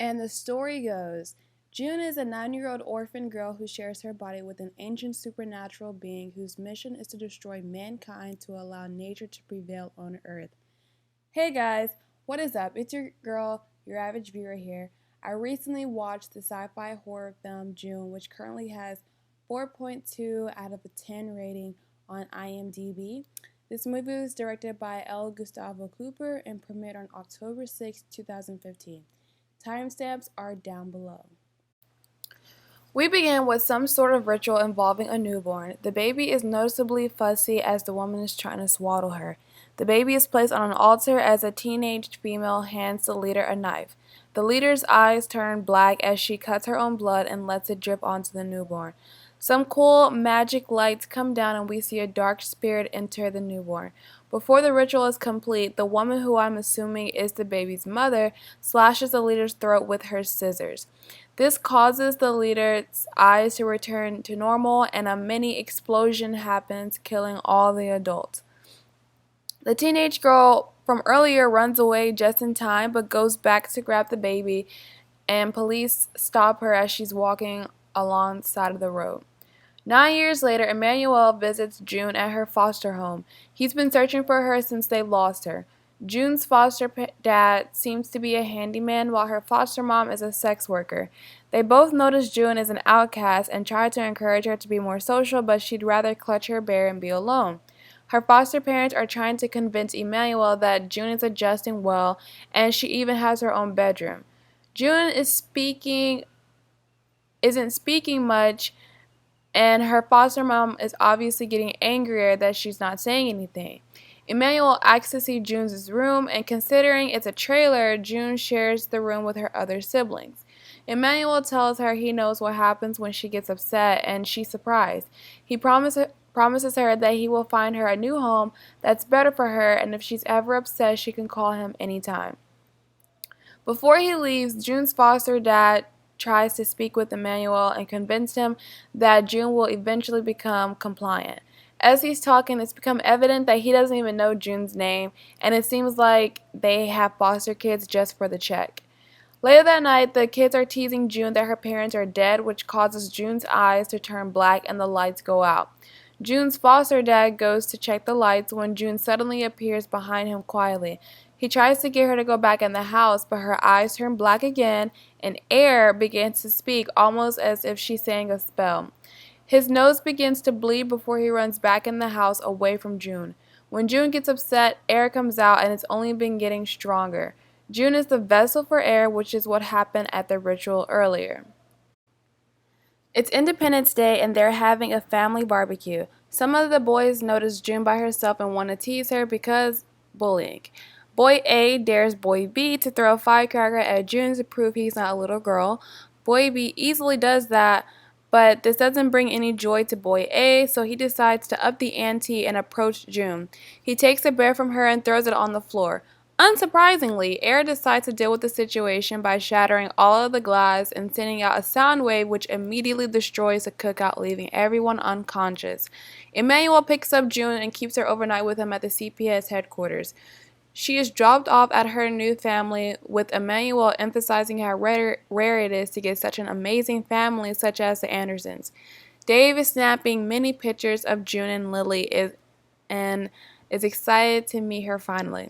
And the story goes, June is a 9-year-old orphan girl who shares her body with an ancient supernatural being whose mission is to destroy mankind to allow nature to prevail on Earth. Hey guys, what is up? It's your girl, your average viewer here. I recently watched the sci-fi horror film June, which currently has 4.2 out of a 10 rating on imdb. This movie was directed by Gustavo Cooper and premiered on October 6, 2015. Timestamps are down below. We begin with some sort of ritual involving a newborn. The baby is noticeably fussy as the woman is trying to swaddle her. The baby is placed on an altar as a teenage female hands the leader a knife. The leader's eyes turn black as she cuts her own blood and lets it drip onto the newborn. Some cool magic lights come down and we see a dark spirit enter the newborn. Before the ritual is complete, the woman, who I'm assuming is the baby's mother, slashes the leader's throat with her scissors. This causes the leader's eyes to return to normal and a mini explosion happens, killing all the adults. The teenage girl from earlier runs away just in time but goes back to grab the baby, and police stop her as she's walking alongside of the road. 9 years later, Emmanuel visits June at her foster home. He's been searching for her since they lost her. June's foster dad seems to be a handyman while her foster mom is a sex worker. They both notice June is an outcast and try to encourage her to be more social, but she'd rather clutch her bear and be alone. Her foster parents are trying to convince Emmanuel that June is adjusting well, and she even has her own bedroom. June isn't speaking much, and her foster mom is obviously getting angrier that she's not saying anything. Emmanuel asks to see June's room, and considering it's a trailer, June shares the room with her other siblings. Emmanuel tells her he knows what happens when she gets upset, and she's surprised. He promises her that he will find her a new home that's better for her, and if she's ever upset, she can call him anytime. Before he leaves, June's foster dad tries to speak with Emmanuel and convince him that June will eventually become compliant. As he's talking, it's become evident that he doesn't even know June's name, and it seems like they have foster kids just for the check. Later that night, the kids are teasing June that her parents are dead, which causes June's eyes to turn black and the lights go out. June's foster dad goes to check the lights when June suddenly appears behind him quietly. He tries to get her to go back in the house, but her eyes turn black again, and air begins to speak almost as if she's saying a spell. His nose begins to bleed before he runs back in the house away from June. When June gets upset, air comes out and it's only been getting stronger. June is the vessel for air, which is what happened at the ritual earlier. It's Independence Day and they're having a family barbecue. Some of the boys notice June by herself and want to tease her because bullying. Boy A dares Boy B to throw a firecracker at June to prove he's not a little girl. Boy B easily does that, but this doesn't bring any joy to Boy A, so he decides to up the ante and approach June. He takes a bear from her and throws it on the floor. Unsurprisingly, Air decides to deal with the situation by shattering all of the glass and sending out a sound wave which immediately destroys the cookout, leaving everyone unconscious. Emmanuel picks up June and keeps her overnight with him at the CPS headquarters. She is dropped off at her new family, with Emmanuel emphasizing how rare it is to get such an amazing family such as the Andersons. Dave is snapping many pictures of June and Lily and is excited to meet her finally.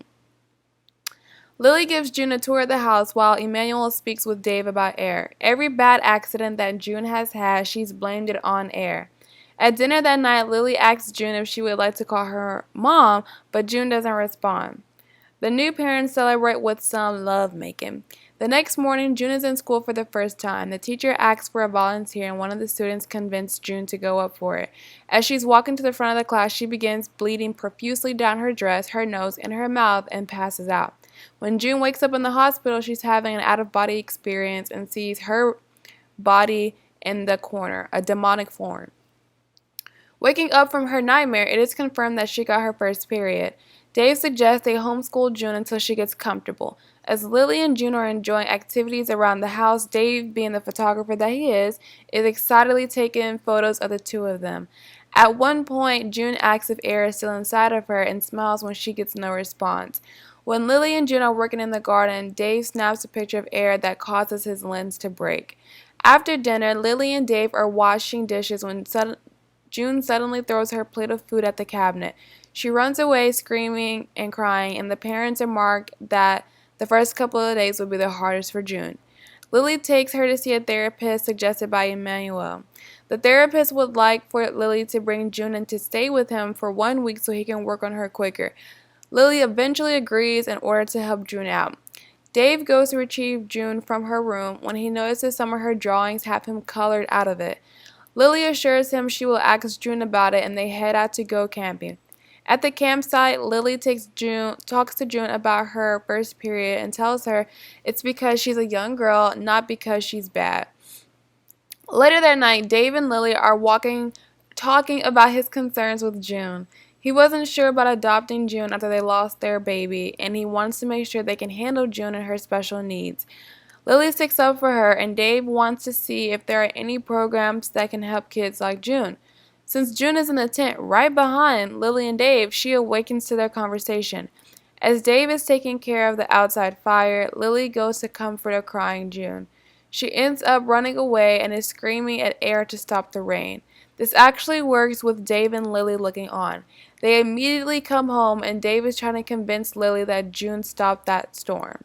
Lily gives June a tour of the house while Emmanuel speaks with Dave about Air. Every bad accident that June has had, she's blamed it on Air. At dinner that night, Lily asks June if she would like to call her mom, but June doesn't respond. The new parents celebrate with some love-making. The next morning, June is in school for the first time. The teacher asks for a volunteer, and one of the students convinces June to go up for it. As she's walking to the front of the class, she begins bleeding profusely down her dress, her nose, and her mouth, and passes out. When June wakes up in the hospital, she's having an out-of-body experience and sees her body in the corner, a demonic form. Waking up from her nightmare, it is confirmed that she got her first period. Dave suggests they homeschool June until she gets comfortable. As Lily and June are enjoying activities around the house, Dave, being the photographer that he is excitedly taking photos of the two of them. At one point, June asks if air is still inside of her and smiles when she gets no response. When Lily and June are working in the garden, Dave snaps a picture of air that causes his lens to break. After dinner, Lily and Dave are washing dishes when June suddenly throws her plate of food at the cabinet. She runs away screaming and crying, and the parents remark that the first couple of days will be the hardest for June. Lily takes her to see a therapist suggested by Emmanuel. The therapist would like for Lily to bring June in to stay with him for 1 week so he can work on her quicker. Lily eventually agrees in order to help June out. Dave goes to retrieve June from her room when he notices some of her drawings have him colored out of it. Lily assures him she will ask June about it, and they head out to go camping. At the campsite, Lily talks to June about her first period and tells her it's because she's a young girl, not because she's bad. Later that night, Dave and Lily are talking about his concerns with June. He wasn't sure about adopting June after they lost their baby, and he wants to make sure they can handle June and her special needs. Lily sticks up for her, and Dave wants to see if there are any programs that can help kids like June. Since June is in the tent right behind Lily and Dave, she awakens to their conversation. As Dave is taking care of the outside fire, Lily goes to comfort a crying June. She ends up running away and is screaming at air to stop the rain. This actually works with Dave and Lily looking on. They immediately come home, and Dave is trying to convince Lily that June stopped that storm.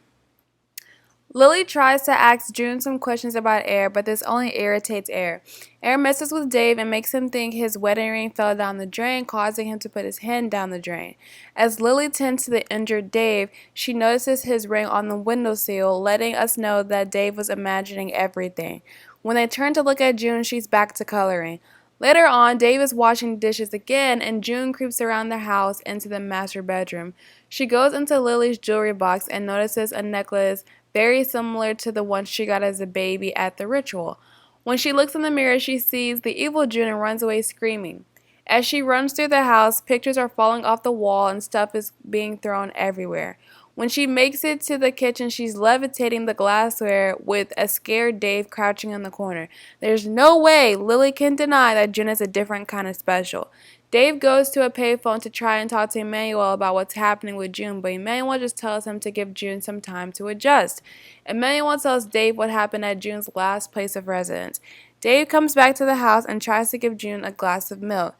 Lily tries to ask June some questions about Air, but this only irritates Air. Air messes with Dave and makes him think his wedding ring fell down the drain, causing him to put his hand down the drain. As Lily tends to the injured Dave, she notices his ring on the windowsill, letting us know that Dave was imagining everything. When they turn to look at June, she's back to coloring. Later on, Dave is washing dishes again, and June creeps around the house into the master bedroom. She goes into Lily's jewelry box and notices a necklace very similar to the one she got as a baby at the ritual. When she looks in the mirror, she sees the evil June and runs away screaming. As she runs through the house, pictures are falling off the wall and stuff is being thrown everywhere. When she makes it to the kitchen, she's levitating the glassware with a scared Dave crouching in the corner. There's no way Lily can deny that June is a different kind of special. Dave goes to a payphone to try and talk to Emmanuel about what's happening with June, but Emmanuel just tells him to give June some time to adjust. Emmanuel tells Dave what happened at June's last place of residence. Dave comes back to the house and tries to give June a glass of milk.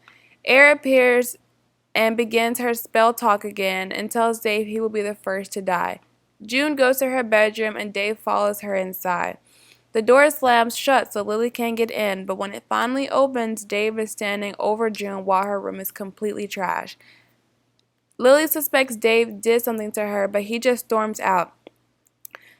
Air appears and begins her spell talk again and tells Dave he will be the first to die. June goes to her bedroom and Dave follows her inside. The door slams shut so Lily can't get in, but when it finally opens, Dave is standing over June while her room is completely trashed. Lily suspects Dave did something to her, but he just storms out.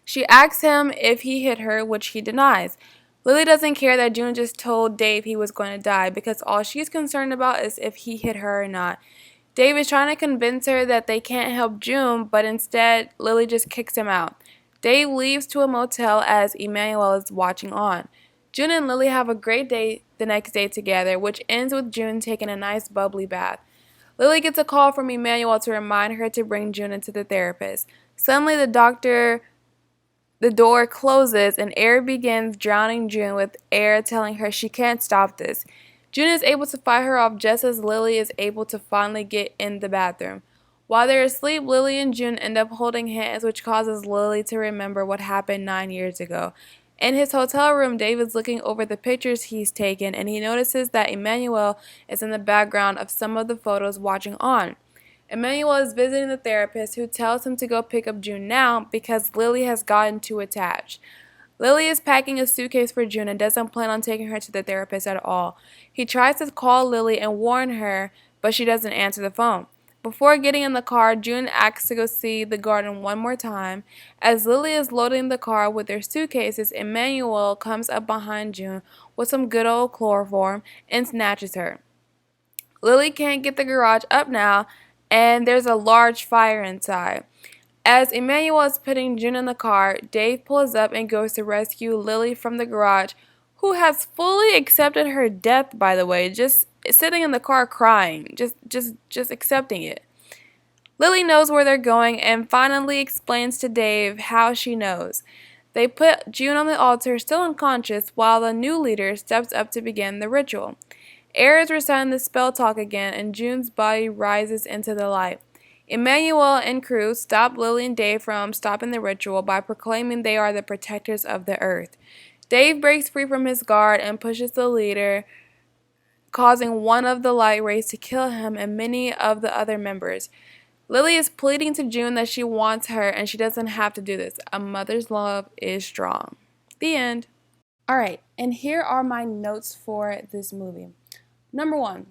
She asks him if he hit her, which he denies. Lily doesn't care that June just told Dave he was going to die because all she's concerned about is if he hit her or not. Dave is trying to convince her that they can't help June, but instead, Lily just kicks him out. Dave leaves to a motel as Emmanuel is watching on. June and Lily have a great day the next day together, which ends with June taking a nice bubbly bath. Lily gets a call from Emmanuel to remind her to bring June into the therapist. Suddenly, the door closes and Air begins drowning June with Air telling her she can't stop this. June is able to fight her off just as Lily is able to finally get in the bathroom. While they're asleep, Lily and June end up holding hands, which causes Lily to remember what happened 9 years ago. In his hotel room, Dave is looking over the pictures he's taken, and he notices that Emmanuel is in the background of some of the photos watching on. Emmanuel is visiting the therapist, who tells him to go pick up June now because Lily has gotten too attached. Lily is packing a suitcase for June and doesn't plan on taking her to the therapist at all. He tries to call Lily and warn her, but she doesn't answer the phone. Before getting in the car, June asks to go see the garden one more time. As Lily is loading the car with their suitcases, Emmanuel comes up behind June with some good old chloroform and snatches her. Lily can't get the garage up now, and there's a large fire inside. As Emmanuel is putting June in the car, Dave pulls up and goes to rescue Lily from the garage, who has fully accepted her death, by the way, just sitting in the car crying, just accepting it. Lily knows where they're going and finally explains to Dave how she knows. They put June on the altar, still unconscious, while the new leader steps up to begin the ritual. Air is reciting the spell talk again, and June's body rises into the light. Emmanuel and crew stop Lily and Dave from stopping the ritual by proclaiming they are the protectors of the earth. Dave breaks free from his guard and pushes the leader, causing one of the light rays to kill him and many of the other members. Lily is pleading to June that she wants her and she doesn't have to do this. A mother's love is strong. The end. Alright, and here are my notes for this movie. Number 1.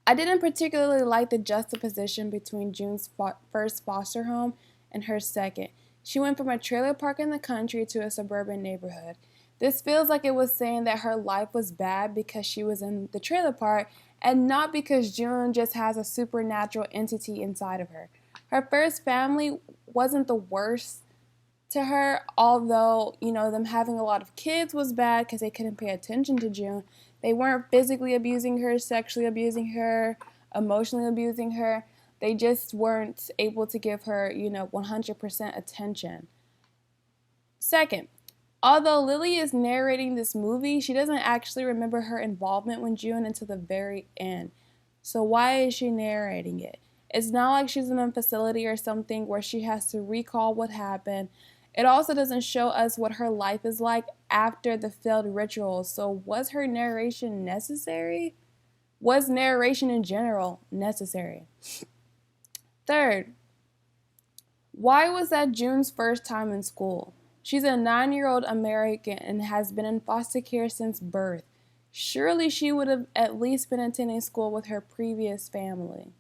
I didn't particularly like the juxtaposition between June's first foster home and her second. She went from a trailer park in the country to a suburban neighborhood. This feels like it was saying that her life was bad because she was in the trailer park and not because June just has a supernatural entity inside of her. Her first family wasn't the worst to her, although, them having a lot of kids was bad because they couldn't pay attention to June. They weren't physically abusing her, sexually abusing her, emotionally abusing her. They just weren't able to give her, 100% attention. Second, although Lily is narrating this movie, she doesn't actually remember her involvement with June until the very end. So why is she narrating it? It's not like she's in a facility or something where she has to recall what happened. It also doesn't show us what her life is like after the failed ritual. So was her narration necessary? Was narration in general necessary? Third, why was that June's first time in school? She's a 9-year-old American and has been in foster care since birth. Surely she would have at least been attending school with her previous family.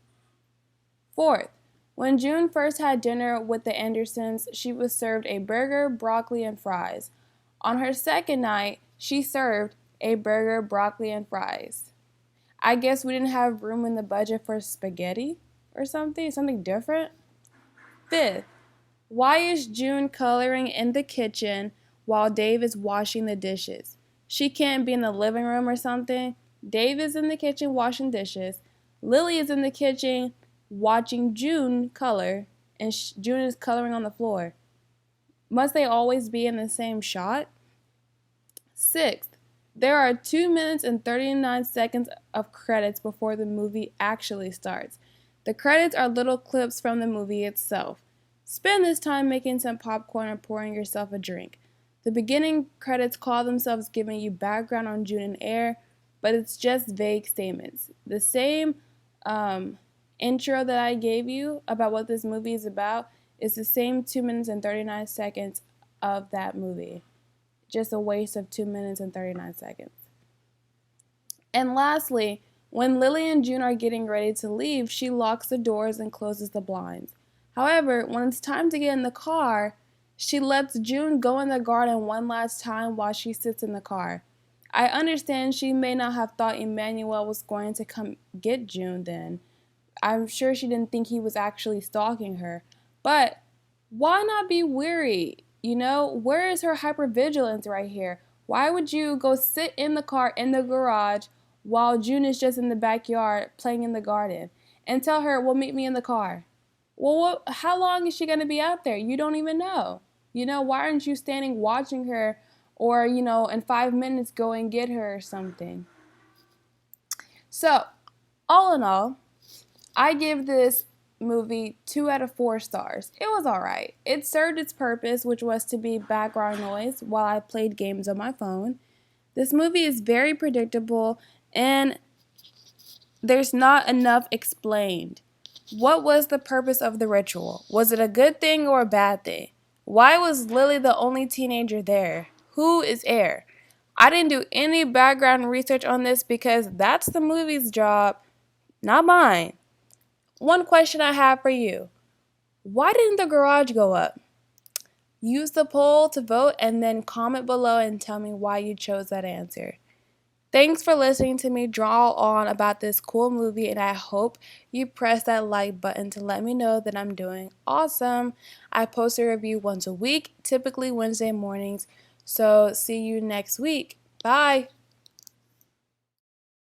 Fourth, when June first had dinner with the Andersons, she was served a burger, broccoli, and fries. On her second night, she served a burger, broccoli, and fries. I guess we didn't have room in the budget for spaghetti or something different. Fifth, why is June coloring in the kitchen while Dave is washing the dishes? She can't be in the living room or something. Dave is in the kitchen washing dishes. Lily is in the kitchen watching June color, and June is coloring on the floor. Must they always be in the same shot? Sixth, there are 2 minutes and 39 seconds of credits before the movie actually starts. The credits are little clips from the movie itself. Spend this time making some popcorn or pouring yourself a drink. The beginning credits call themselves giving you background on June and Air, but it's just vague statements. The same intro that I gave you about what this movie is about is the same 2 minutes and 39 seconds of that movie. Just a waste of 2 minutes and 39 seconds. And lastly, when Lily and June are getting ready to leave, she locks the doors and closes the blinds. However, when it's time to get in the car, she lets June go in the garden one last time while she sits in the car. I understand she may not have thought Emmanuel was going to come get June then. I'm sure she didn't think he was actually stalking her. But why not be weary? Where is her hypervigilance right here? Why would you go sit in the car in the garage while June is just in the backyard playing in the garden and tell her, well, meet me in the car? Well, how long is she going to be out there? You don't even know. Why aren't you standing watching her or, in 5 minutes go and get her or something? So, all in all, I give this movie 2 out of 4 stars. It was alright. It served its purpose, which was to be background noise while I played games on my phone. This movie is very predictable and there's not enough explained. What was the purpose of the ritual? Was it a good thing or a bad thing? Why was Lily the only teenager there? Who is Air? I didn't do any background research on this because that's the movie's job, not mine. One question I have for you. Why didn't the garage go up? Use the poll to vote and then comment below and tell me why you chose that answer. Thanks for listening to me draw on about this cool movie, and I hope you press that like button to let me know that I'm doing awesome. I post a review once a week, typically Wednesday mornings, so see you next week. Bye!